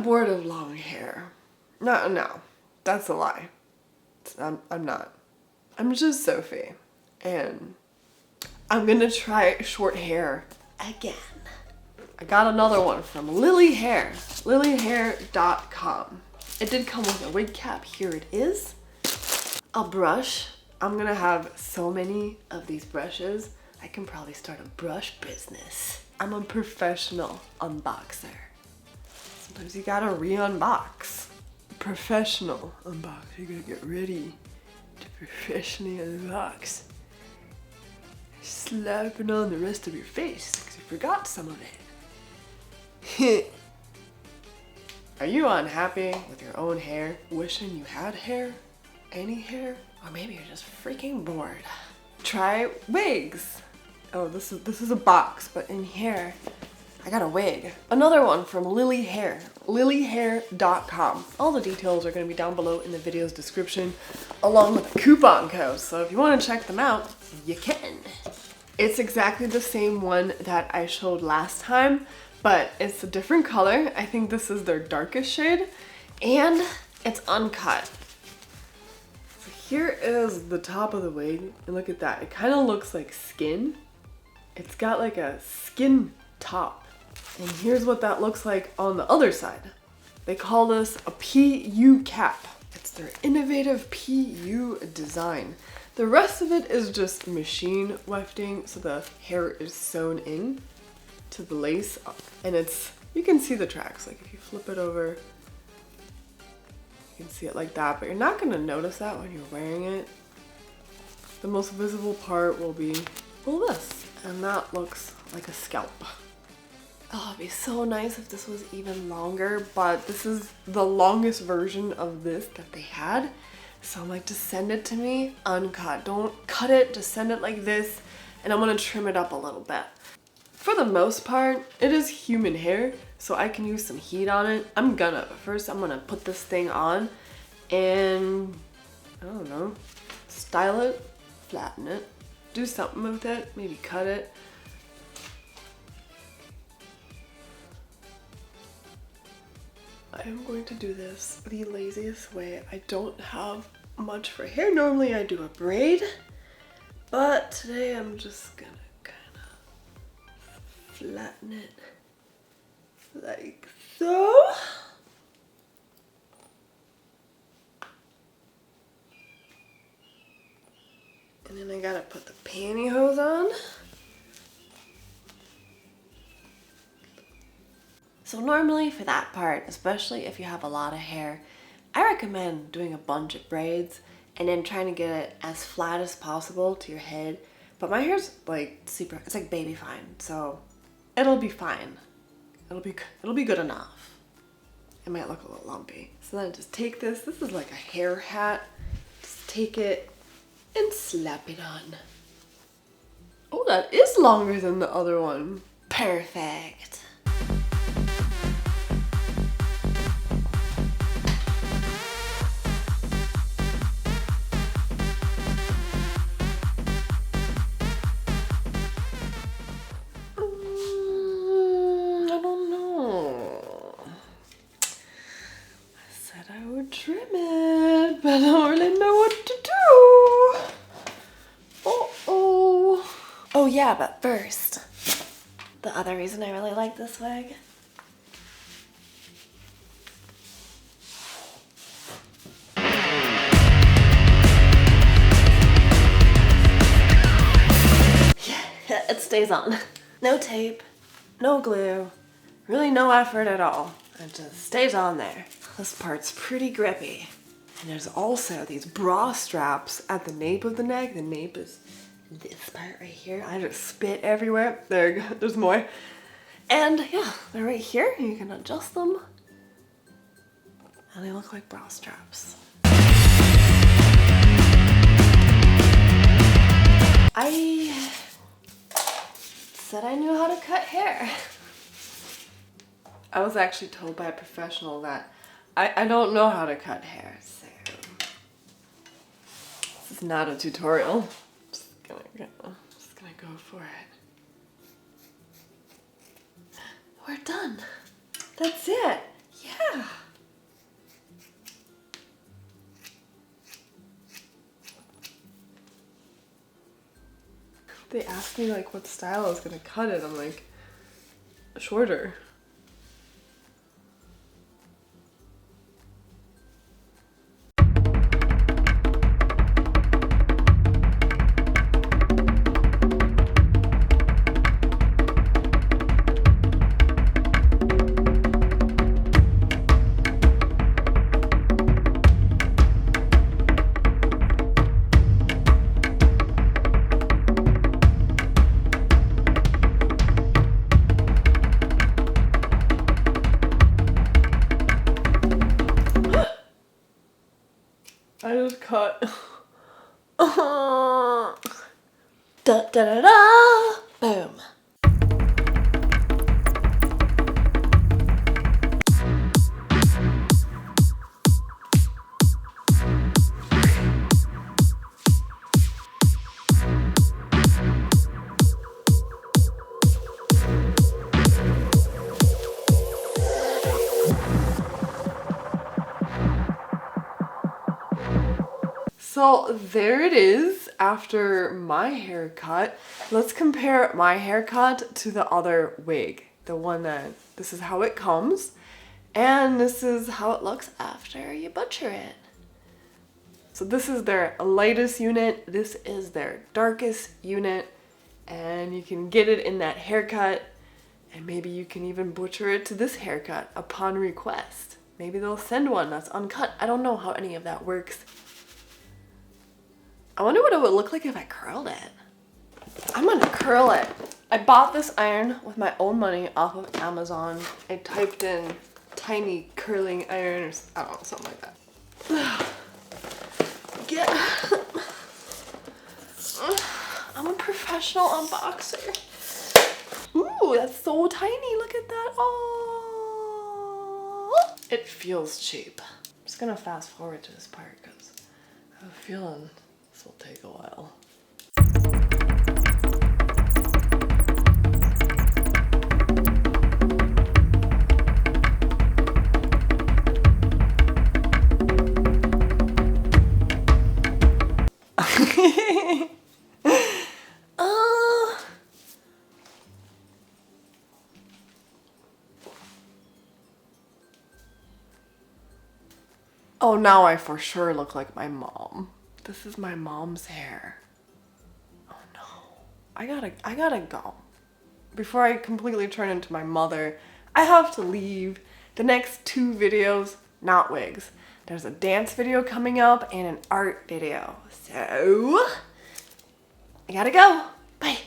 bored of long hair. No, that's a lie. I'm not. I'm just Zophie, and I'm gonna try short hair again. I got another one from Lilyhair, lilyhair.com. It did come with a wig cap. Here it is. A brush. I'm gonna have so many of these brushes. I can probably start a brush business. I'm a professional unboxer. Sometimes you gotta re-unbox. Professional unbox. You gotta get ready to professionally unbox. Slapping on the rest of your face because you forgot some of it. Are you unhappy with your own hair? Wishing you had hair? Any hair? Or maybe you're just freaking bored. Try wigs. Oh, this is a box, but in here, I got a wig. Another one from Lilyhair, lilyhair.com. All the details are gonna be down below in the video's description, along with a coupon code. So if you wanna check them out, you can. It's exactly the same one that I showed last time, but it's a different color. I think this is their darkest shade, and it's uncut. So here is the top of the wig, and look at that. It kind of looks like skin. It's got like a skin top. And here's what that looks like on the other side. They call this a PU cap. It's their innovative PU design. The rest of it is just machine wefting, so the hair is sewn in to the lace, and you can see the tracks. Like if you flip it over, you can see it like that, but you're not gonna notice that when you're wearing it. The most visible part will be, well, this, and that looks like a scalp. Oh, it'd be so nice if this was even longer, but this is the longest version of this that they had. So I'm like, just send it to me uncut. Don't cut it, just send it like this, and I'm gonna trim it up a little bit. For the most part, it is human hair, so I can use some heat on it. But first I'm gonna put this thing on and, I don't know, style it, flatten it, do something with it, maybe cut it. I am going to do this the laziest way. I don't have much for hair. Normally I do a braid, but today I'm just gonna kind of flatten it like so. And then I gotta put the pantyhose on. So normally for that part, especially if you have a lot of hair, I recommend doing a bunch of braids and then trying to get it as flat as possible to your head. But my hair's like super, it's like baby fine, so it'll be fine. It'll be good enough. It might look a little lumpy. So then just take this is like a hair hat. Just take it and slap it on. Oh, that is longer than the other one. Perfect. Trim it, but I don't really know what to do. Oh yeah, but first, the other reason I really like this wig. Yeah, it stays on. No tape, no glue, really no effort at all. It just stays on there. This part's pretty grippy. And there's also these bra straps at the nape of the neck. The nape is this part right here. I just spit everywhere. There you go, there's more. And yeah, they're right here. You can adjust them. And they look like bra straps. I said I knew how to cut hair. I was actually told by a professional that I don't know how to cut hair, so this is not a tutorial. Just gonna go for it. We're done. That's it. Yeah. asked me like what style I was gonna cut it, I'm like, shorter. I just cut. Da da da da! Boom. So there it is after my haircut. Let's compare my haircut to the other wig. The one that, this is how it comes, and this is how it looks after you butcher it. So this is their lightest unit, this is their darkest unit, and you can get it in that haircut, and maybe you can even butcher it to this haircut upon request. Maybe they'll send one that's uncut. I don't know how any of that works. I wonder what it would look like if I curled it. I'm gonna curl it. I bought this iron with my own money off of Amazon. I typed in tiny curling iron or I don't know, something like that. Get. I'm a professional unboxer. Ooh, that's so tiny. Look at that. Oh, it feels cheap. I'm just gonna fast forward to this part because I have a feeling this will take a while. Oh, now I for sure look like my mom. This is my mom's hair. Oh no. I gotta go. Before I completely turn into my mother, I have to leave. The next 2 videos, not wigs. There's a dance video coming up and an art video. So, I gotta go. Bye.